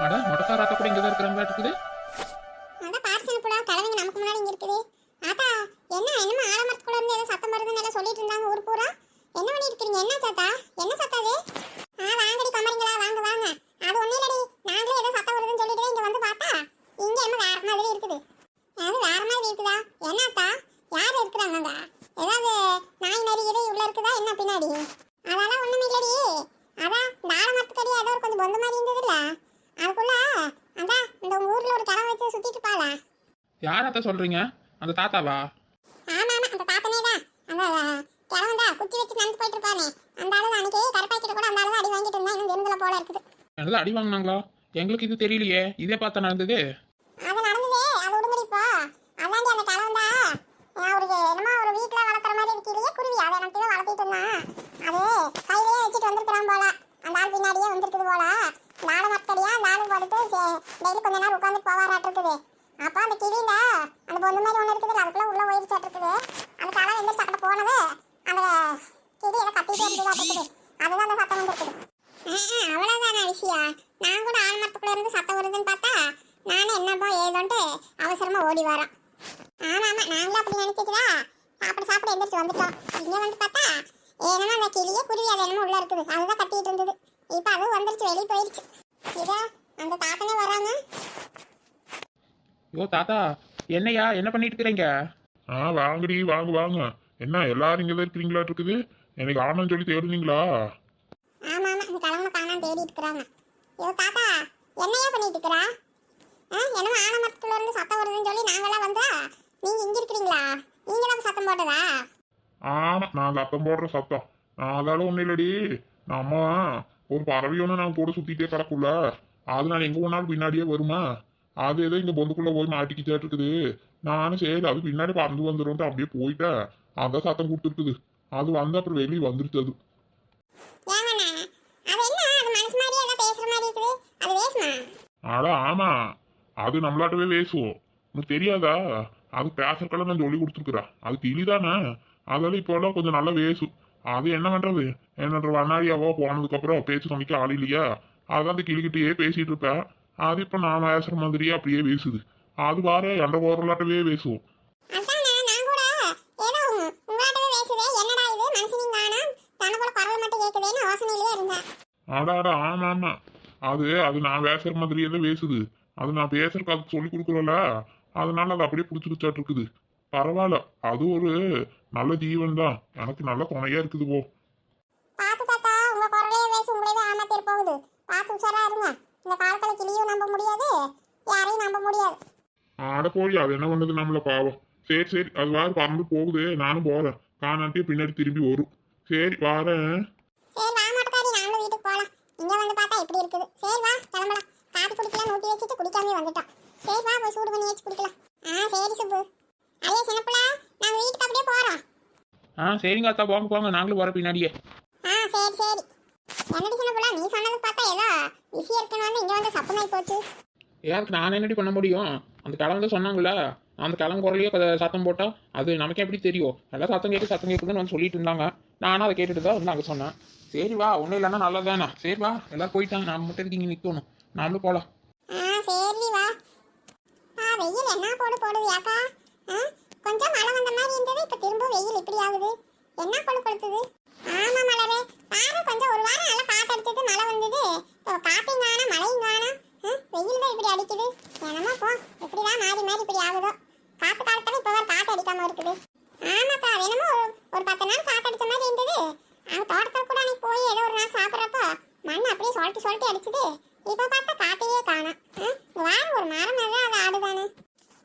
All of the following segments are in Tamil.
அட மொட்டக்கார ஆத்தா கூட இங்கதான் இருக்கிறாங்களா இருக்குது. அதான் பார்சல் புடா கிளவிங்க நமக்கு முன்னாடி இங்க இருக்குது. ஆத்தா என்னமா ஆலமரத்துக்குள்ள இருந்து ஏதோ சத்தம் வருதுன்னு எல்லாம் சொல்லிட்டு இருந்தாங்க ஊர் பூரா. என்ன பண்ணி இருக்கீங்க? என்ன சாத்தா? என்ன சத்தம் அது? வாங்கடி கமரிங்களா, வாங்க வாங்க. அது ஒண்ணு இல்லடி, நாங்களே ஏதோ சத்தம் வருதுன்னு சொல்லிட்டு இங்க வந்து பார்த்தா இங்க என்ன வேற மாதிரி இருக்குது. அது வேற மாதிரி இருக்குதா? என்ன ஆத்தா? யார் இருக்கிறாங்க? ஏதாவது நாய் நரி இது உள்ள இருக்குதா என்ன பின்னாடி? அதெல்லாம் ஒண்ணும் இல்லடி. அதான் இந்த ஆலமரத்துக்கடி ஏதோ ஒரு கொஞ்சம் பொந்த மாதிரி இருந்தது இல்ல, அதுக்குள்ள அதான் இந்த ஊர்ல ஒரு கிழமை வச்சு சுத்திட்டு இருப்பாள. யார் ஆத்தா சொல்றீங்க? அந்த தாத்தாவா? ஆமா ஆமா, அந்த தாத்தனே தான். அந்த கிழமை தான் குச்சி வச்சு நடந்து போயிட்டு இருப்பானே அந்த ஆளு தான். அன்னைக்கு கருப்பாய்க்கிட்ட கூட அந்த ஆளு தான் அடி வாங்கிட்டு இருந்தா. இன்னும் எருந்தல போல இருக்குது. என்னது அடி வாங்கினாங்களா? எங்களுக்கு இது தெரியலையே. இதே பார்த்தா நடந்தது. அது நடந்ததே, அது விடுங்கடி இப்போ. அதாண்டி அந்த கிழமை தான் அவருக்கு என்னமோ ஒரு வீட்டுல வளர்க்குற மாதிரி இருக்கிறீங்க குருவி, அதை எனக்கு வளர்த்திட்டு இருந்தான். அது கையிலேயே வச்சுட்டு வந்திருக்கிறான் போல. அந்த ஆள் பின்னாடியே வந்திருக்குது போல. நாலு மத்தடியா அந்த ஆளு போட்டு டெய்லி கொஞ்ச நேரம் உட்காந்து போவாராட்டு இருக்குது. அப்போ அந்த கிளியில அந்த பொண்ணு மாதிரி ஒன்று இருக்குது, அதுக்குள்ள உள்ள போயிருச்சாட்டு இருக்குது. அந்த தலை எந்திரிச்சு அக்கட போனது அந்த கிளி எதை கத்திட்டே இருக்குது. அதுதான் அந்த சத்தம் வந்துருக்குது. அவ்வளோதான விஷயம். நான் கூட ஆழ்மரத்துக்குள்ள இருந்து சத்தம் வருதுன்னு பார்த்தா நானும் என்னப்பா ஏதோன்ட்டு அவசரமா ஓடி வரோம். ஆமா ஆமா, நாங்களும் அப்படி நினைச்சிட்டுதா சாப்பிட எந்திரிச்சு வந்துட்டோம். இங்க வந்து பார்த்தா என்னமோ அந்த கிளியே குருவி அது என்னமோ உள்ள இருக்குது, அதுதான் கத்திட்டு இருந்தது. இப்போ அதுவும் வந்துருச்சு, வெளியே போயிடுச்சு. இதா அந்த தாத்தனே வராங்க. யோ தாத்தா, என்னையா என்ன பண்ணிட்டு இருக்கிறீங்க? வாங்கடி, வாங்க வாங்க. என்ன எல்லாரும் இங்கே தான் இருக்கிறீங்களா இருக்குது? எனக்கு ஆனன்னு சொல்லி தேடுனீங்களா? ஆமா ஆமா, இந்த கிழமை காணாம தேடி இருக்கிறாங்க. ஐயோ தாத்தா, என்னையா பண்ணிட்டு இருக்கிறா? என்னமோ ஆனமரத்துக்குள்ள இருந்து சத்தம் வருதுன்னு சொல்லி நாங்கெல்லாம் வந்தா நீங்க இங்க இருக்கிறீங்களா? நீங்க தான் சத்தம் போட்டதா? ஆமாம், நான் சத்தம் போடுற சத்தம். அதால ஒன்றும் இல்லடி, நம்ம ஒரு பறவை ஒன்று நான் கூட சுற்றிட்டே கிடக்குள்ள, அது நான் எங்கே போனாலும் பின்னாடியே வருமா. அது ஏதோ இந்த பொந்துக்குள்ளே போய் மாட்டிக்கிட்டே இருக்குது. நானும் சரி அது பின்னாடி பறந்து வந்துடும் அப்படியே போயிட்டேன். அதான் சத்தம் கொடுத்துருக்குது. அது வந்து அப்புறம் வெளியே வந்துருச்சு. அது அட ஆமா, அது நம்மளாட்டவே பேசுவோம். உனக்கு தெரியாதா? அது பேசுறக்கெல்லாம் நான் சொல்லி கொடுத்துருக்குறேன். அது கிளிதானே, அதெல்லாம் இப்போல்லாம் கொஞ்சம் நல்லா பேசும். அது என்ன பண்றது, என்னன்ற வண்ணாடியாவோ போனதுக்கப்புறம் பேச்சு சமைக்க ஆள் இல்லையா, அதான் அந்த கிளிக்கிட்டே பேசிட்டு இருப்பேன். அது இப்போ நான் பேசுற மாதிரியே அப்படியே பேசுது. அது வார எந்த ஓரலாட்டவே பேசுவோம். அடாடா ஆமா ஆமா, அது அது நான் பேசுற மாதிரியே தான் பேசுது. அது நான் பேசுறதுக்கு அதுக்கு சொல்லி கொடுக்குறோம்ல, அதனால அது அப்படியே பிடிச்சிக்கிச்சாட்டு இருக்குது. பரவாயில்ல, அது ஒரு நல்ல ஜீவன் தான், எனக்கு நல்ல துணையா இருக்குது. போ ஆட போய் அது என்ன பண்ணது நம்மள பாவம். சரி சரி, அது வாரு பறந்து போகுது, நானும் போறேன். காணாட்டியே பின்னாடி திரும்பி வரும். சரி வாரேன். சரிங்க அத்தா, போங்க போங்க, நாங்களும் வர பின்னாடியே. ஏன் நான் என்னடி பண்ண முடியும்? அந்த கிழங்கு சொன்னாங்களே, அந்த கிழங்கு குரலையே சத்தம் போட்டா அது நமக்கு எப்படி தெரியும்? எல்லாம் சத்தம் கேட்குதுன்னு வந்து சொல்லிட்டு இருந்தாங்க. நானும் அதை கேட்டுட்டு தான் வந்து அங்கே சொன்னேன். சரி வா, ஒன்றும் இல்லைன்னா நல்லதானே. சரி வா, எல்லாம் போயிட்டாங்க, நான் மட்டும் இங்கே நிற்கணும். நானும் போகலாம். கொஞ்சம் மழை வந்த மாதிரி இருந்தது, இப்ப திரும்ப வெயில் இப்படி ஆகுது. என்ன கொழுப்படுத்துது? ஆமா மலரே, பாரு கொஞ்சம் ஒரு வாரம் நல்லா காத்தடிச்சது, மழை வந்தது. இப்போ காத்தையும் காணா மழையும் காணா, வெயில் தான் இப்படி அடிக்குது. என்னமோ போ, இப்படிதான் மாறி மாறி இப்படி ஆகுதோ. காத்து காலத்தானே இப்போ காத்து அடிக்காம இருக்குது. ஆமாக்கா, என்னமோ ஒரு 10 நாள் காத்தடிச்ச மாதிரி இருந்தது. அங்க தோட்டத்தில் கூட அன்னைக்கு போய் ஏதோ ஒரு நாள் சாப்பிட்றப்போ மண் அப்படியே சொல்லிட்டு அடிச்சுது. இப்போ பார்த்தா காத்தையே காணா. வாரம் ஒரு மரம் தான் அது ஆடுதானே.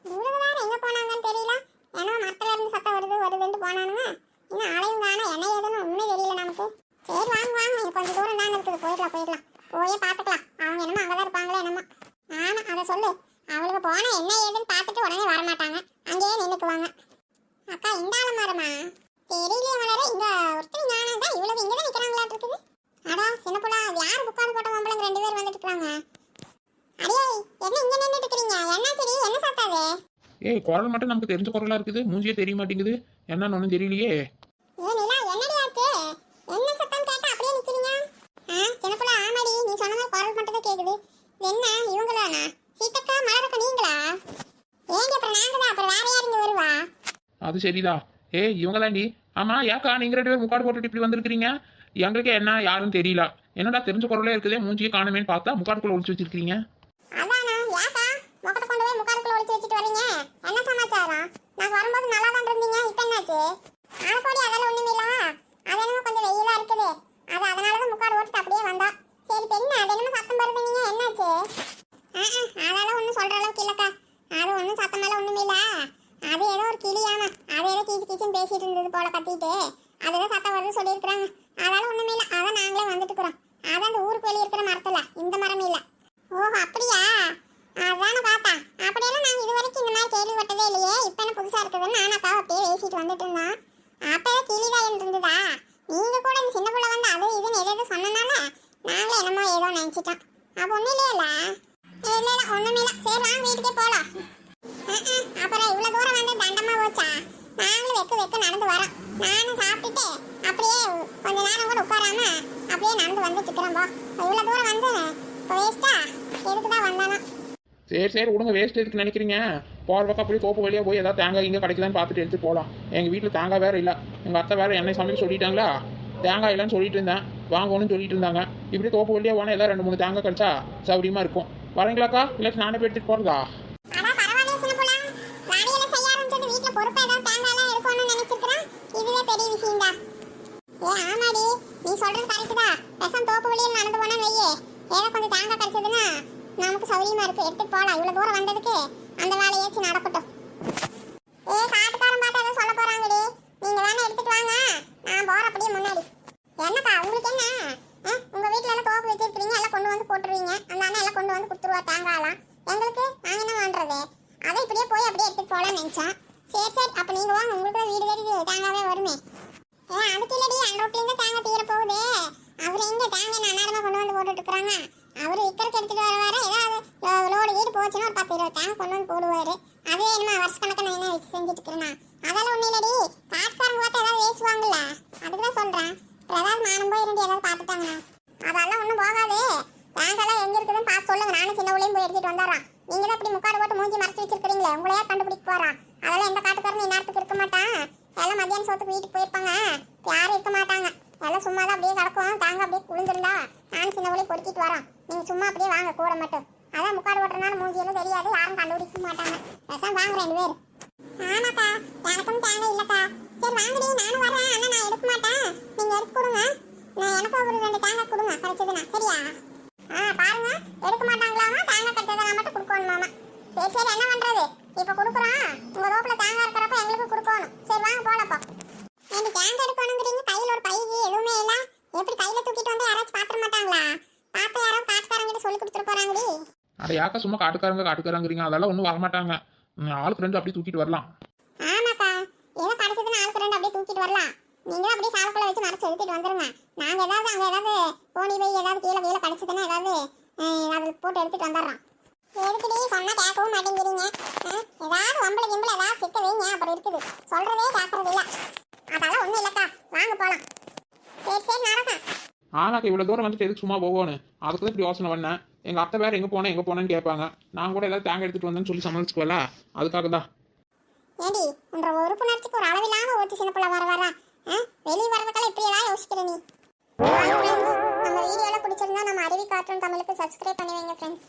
இவ்வளவு வேற எங்க போனாங்கன்னு தெரியல. ஏன்னா மரத்துல இருந்து சத்தம் வருதுன்ட்டு போனானுங்க. இன்னும் ஆளையும் காணா, என்ன ஏதுன்னு ஒண்ணுமே தெரியல நமக்கு. சரி வாங்க வாங்க, கொஞ்சம் தூரம் தானே இருக்குது, போயிடலாம். போயே பார்த்துக்கலாம். அவங்க என்னமோ அங்கதான் இருப்பாங்களோ என்னமோ. ஆமா, அதை சொல்லு. அவளுக்கு போனா என்ன ஏதுன்னு பார்த்துட்டு உடனே வரமாட்டாங்க, அங்கேயே நின்றுக்குவாங்க. அக்கா இந்த ஆலமரமா? தெரியலையே மலரே, இங்க ஒருத்தர் ஞானம் தான் இவ்வளவு இங்கதான் நிக்கிறாங்களாட்டு இருக்குது. அடா சின்ன புள்ளா, யார் புக்காடு போட்ட மாம்பழம் 2 பேர் வந்துட்டு இருக்காங்க. அடியே என்ன இங்க நின்றுட்டு இருக்கிறீங்க? என்ன சரி, என்ன சாத்தாவே? ஏய், குரல் மட்டும் நமக்கு தெரிஞ்ச குரலா இருக்குது, மூஞ்சியே தெரிய மாட்டேங்குது. என்னன்னு ஒன்றும் தெரியலையே. என்னடி ஆச்சு? என்ன சத்தம் கேட்டா அப்படியே நிக்கிறீங்க? சின்ன புள்ள, ஆமாடி, நீ சொன்ன மாதிரி குரல் மட்டும் தான் கேக்குது. என்ன இவங்களானா? சீதக்கா மலரக்கா நீங்களா? ஏங்க அப்புறம் நாங்க தான், அப்புறம் வேற யார் இங்க வருவா? அது சரிதா. ஏய் இவங்க தாண்டி. ஆமா ஏக்கா நீங்க 2 பேரும் முக்காடு போட்டுட்டு இப்படி வந்திருக்கீங்க? எங்களுக்கு என்ன யாருன்னு தெரியல. என்னடா தெரிஞ்ச குரலே இருக்குதே, மூஞ்சியே காணுமேன்னு பார்த்தா முக்காடுக்குள்ள ஒளிச்சு வச்சிருக்கீங்க. அதானா யாக்கா முகத்தை கொண்டு போய் முக்காடுக்குள்ள ஒளிச்சு வச்சுட்டு வரீங்க? என்ன சமாச்சாரம்? நாங்க வரும்போது நல்லா தான் இருந்தீங்க, இப்போ என்னாச்சு? ஆளப்போடி அதெல்லாம் ஒண்ணுமில்ல. அது என்னமோ கொஞ்சம் வெயிலா இருக்குது, அது அதனாலதான் முக்காடு போட்டுட்டு அப்படியே வந்தா. சரி இப்ப என்ன அது என்னமோ சத்தம் வருது, நீங்க என்னாச்சு? அதெல்லாம் ஒண்ணும் சொல்ற அளவுக்கு இல்லக்கா. அது ஒண்ணும் சத்தமெல்லாம் ஒண்ணுமில்ல. அது ஏதோ ஒரு கிளியாமா, அது ஏதோ கீச்சு கீச்சுன்னு பேசிட்டு இருந்தது போல கத்திட்டு, அதுதான் சத்தம் வருது சொல்லியிருக்கிறாங்க. அதெல்லாம் ஒண்ணுமில்ல, அதான் நாங்களே வந்துட்டு இருக்கிறோம். அதான் அந்த ஊருக்கு வெளியே இருக்கிற மரத்துல, இந்த மரம் இல்ல. ஓஹோ அப்படியா? அதான பார்த்தா. அப்படியெல்லாம் நாங்க இது வரைக்கும் இந்த மாதிரி கேள்விப்பட்டதே இல்லையே. இப்ப என்ன புதுசா இருக்குதுன்னு நானாக்கா அப்படியே பேசிட்டு வந்துட்டு இருந்தோம். அப்பவே கிளிதான் இருந்ததா? நீங்க கூட இந்த சின்ன பிள்ளை வந்து அது இதுன்னு எதாவது சொன்னனால நாங்களே என்னமோ ஏதோ நினைச்சிட்டோம். அப்ப ஒண்ணும் இல்லையில. இல்ல ஒண்ணுமில்ல. சரி வாங்க வீட்டுக்கே போலாம். அப்புறம் இவ்வளவு தூரம் வந்து தண்டமா போச்சா? நாங்களும் வெக்கு நடந்து வரோம். நானும் சாப்பிட்டுட்டு அப்படியே கொஞ்ச நேரம் கூட உட்காராம அப்படியே நடந்து வந்துட்டு இருக்கிறோம். இவ்வளவு தூரம் வந்து வேஸ்டா எதுக்குதான் வந்தானோ? சரி விடுங்க, வேஸ்ட் எதுக்கு நினைக்கிறீங்க? போகிற பக்கம் அப்படியே தோப்பு வழியாக போய் ஏதாவது தேங்காய் இங்கே கிடைக்குதான்னு பார்த்துட்டு எடுத்து போகலாம். எங்கள் வீட்டில் தேங்காய் வேறு இல்லை. எங்கள் அத்தை வேறு என்னை சமைக்க சொல்லிட்டாங்களா, தேங்காய் இல்லைன்னு சொல்லிட்டு இருந்தேன், வாங்கணும்னு சொல்லிட்டு இருந்தாங்க. இப்படியே தோப்பு வழியாக போனால் ஏதாவது 2-3 தேங்காய் கிடைச்சா சௌரியமாக இருக்கும். வரீங்களாக்கா? இல்லை நானே போய் எடுத்துகிட்டு போகிறதா? நீ சொல்றது கரெக்ட் தான். பெசம் தோப்பு வழியில் நடந்து போனான்னு வையே, ஏதோ கொஞ்சம் தேங்காய் கிடைச்சதுன்னா நமக்கு சௌரியமா இருக்கு, எடுத்துட்டு போலாம். இவ்வளவு தூரம் வந்ததுக்கு அந்த வேலையாச்சும் நடக்கட்டும். காட்டுக்காரன் பார்த்து ஏதோ சொல்ல போறாங்கடி, நீங்க வேணா எடுத்துட்டு வாங்க, நான் போற அப்படியே முன்னாடி. என்னக்கா உங்களுக்கு என்ன? உங்க வீட்டுல எல்லாம் தோப்பு வச்சிருக்கீங்க, எல்லாம் கொண்டு வந்து போட்டுருவீங்க. அந்த அண்ணன் எல்லாம் கொண்டு வந்து கொடுத்துருவா தேங்காயெல்லாம். எங்களுக்கு நாங்க என்ன பண்றது? அதை இப்படியே போய் அப்படியே எடுத்துட்டு போலாம்னு நினைச்சேன். சரி அப்ப நீங்க வாங்க, உங்களுக்கு தான் வீடு தேடி தேங்காவே வருமே. அதுக்கு இல்லடி, அந்த ரோட்லேருந்து தேங்காய் தீர போகுது. அவரு எங்க தேங்காய் அன்னாரமா கொண்டு வந்து போட்டுட்டு இருக்கிறாங்க. அவரு விற்கிறதுக்கு எடுத்துட்டு வர ஏதாவது லோடு வீடு போச்சுன்னா ஒரு 10-20 தேங்காய் கொண்டு வந்து போடுவாரு. அதே என்னமா வருஷக்கணக்காக நான் என்ன வச்சு செஞ்சுட்டு இருக்கிறேன்னா? அதெல்லாம் ஒன்றும் இல்லடி, காட்டுக்காரங்க பார்த்து ஏதாவது பேசுவாங்கல்ல, அதுக்குதான் சொல்றேன். ஏதாவது மானம் போய் இருந்து ஏதாவது பார்த்துட்டாங்கண்ணா அதெல்லாம் ஒன்றும் போகாது. தேங்காய்லாம் எங்க இருக்குதுன்னு பார்த்து சொல்லுங்க, நானும் சின்ன ஊழையும் போய் எடுத்துட்டு வந்துடுறான். நீங்க தான் இப்படி முக்காடு போட்டு மூஞ்சி மறைச்சு வச்சிருக்கீங்களே, உங்களையா கண்டுபிடிக்க போறான். அதெல்லாம் எந்த காட்டுக்காரனும் இந்நேரத்துக்கு இருக்க மாட்டான். எல்லாம் மத்தியானம் சோத்துக்கு வீட்டுக்கு போயிருப்பாங்க, யாரும் இருக்க மாட்டாங்க. எல்லாம் சும்மா தான் அப்படியே கிடக்கும். தேங்காய் அப்படியே குளிர்ந்துருந்தா நானும் சின்ன ஊழையும் பொறுக்கிட்டு வரோம். நீங்க சும்மா அப்படியே வாங்க கூட மட்டும். அதான் முக்காடு ஓட்டுறதுனால மூஞ்சியெல்லாம் தெரியாது, யாரும் கண்டுபிடிக்க மாட்டாங்க. பேசாம வாங்க 2 பேர். ஆமாக்கா எனக்கும் தேங்காய் இல்லக்கா. சரி வாங்கடி, நானும் வரேன். ஆனா நான் எடுக்க மாட்டேன், நீங்க எடுத்து கொடுங்க. நான் எனக்கு ஒரு 2 தேங்காய் கொடுங்க கிடைச்சதுன்னா, சரியா? பாருங்க எடுக்க மாட்டாங்களாமா, தேங்காய் கிடைச்சதுனா மட்டும் கொடுக்கணுமாமா. சரி என்ன பண்றது, இப்ப கொடுக்குறோம். உங்க ரோட்ல தேங்காய் இருக்கிறப்ப எங்களுக்கு கொடுக்கணும். சரி வாங்க போலப்போ. நீங்க தேங்காய் எடுக்கணுங்கிறீங்க, கையில ஒரு பை எதுவுமே இல்ல. எப்படி கையில தூக்கிட்டு வந்து யாராச்சும் பாத்திர மாட்டாங்களா? பார்த்து யாரோ காட்டுக்காரங்கிட்ட சொல்லி கொடுத்துட்டு போறாங்கடி. அட யாக்கா சும்மா காட்டுக்காரங்கிறீங்க? அதெல்லாம் ஒன்றும் வரமாட்டாங்க. ஆளுக்கு 2 அப்படியே தூக்கிட்டு வரலாம். ஆமாக்கா, ஏதோ கிடைச்சதுன்னா ஆளுக்கு 2 அப்படியே தூக்கிட்டு வரலாம். நீங்க அப்படியே சாலக்குள்ள வச்சு மறைச்சு எடுத்துட்டு வந்துருங்க. நாங்க ஏதாவது அங்க ஏதாவது போனி போய் ஏதாவது கீழே கிடைச்சதுன்னா ஏதாவது அதில் போட்டு எடுத்துட்டு வந்துடுறோம். எதுக்குடி சொன்னா கேட்கவும் மாட்டேங்கிறீங்க? ஏதாவது வம்பளை கிம்பளை ஏதாவது சிக்க வைங்க, அப்புறம் இருக்குது சொல்றதே கேட்கறது இல்ல. அதெல்லாம் ஒண்ணும் இல்லக்கா, வாங்க போலாம். சரி நடக்கும். ஆனாக்கா இவ்வளோ தூரம் வந்துட்டு எதுக்கு சும்மா போகணும்? அதுக்கு தான் இப்படி யோசனை பண்ணேன். எங்கள் அத்தை வேறு எங்கே போனேன்னு கேட்பாங்க. நான் கூட ஏதாவது தேங்காய் எடுத்துகிட்டு வந்தேன்னு சொல்லி சமாளிச்சுக்குவல, அதுக்காக தான். ஏடி உன்ற உறுப்புணர்ச்சிக்கு ஒரு அளவில்லாம ஓச்சு சின்ன பிள்ளை வர வெளியே வரதுக்கெல்லாம் இப்படி எல்லாம் யோசிக்கிற நீ. நம்ம வீடியோல பிடிச்சிருந்தா நம்ம அருவி கார்ட்டூன் தமிழுக்கு சப்ஸ்கிரைப் பண்ணி வைங்க ஃப்ரெண்ட்ஸ்.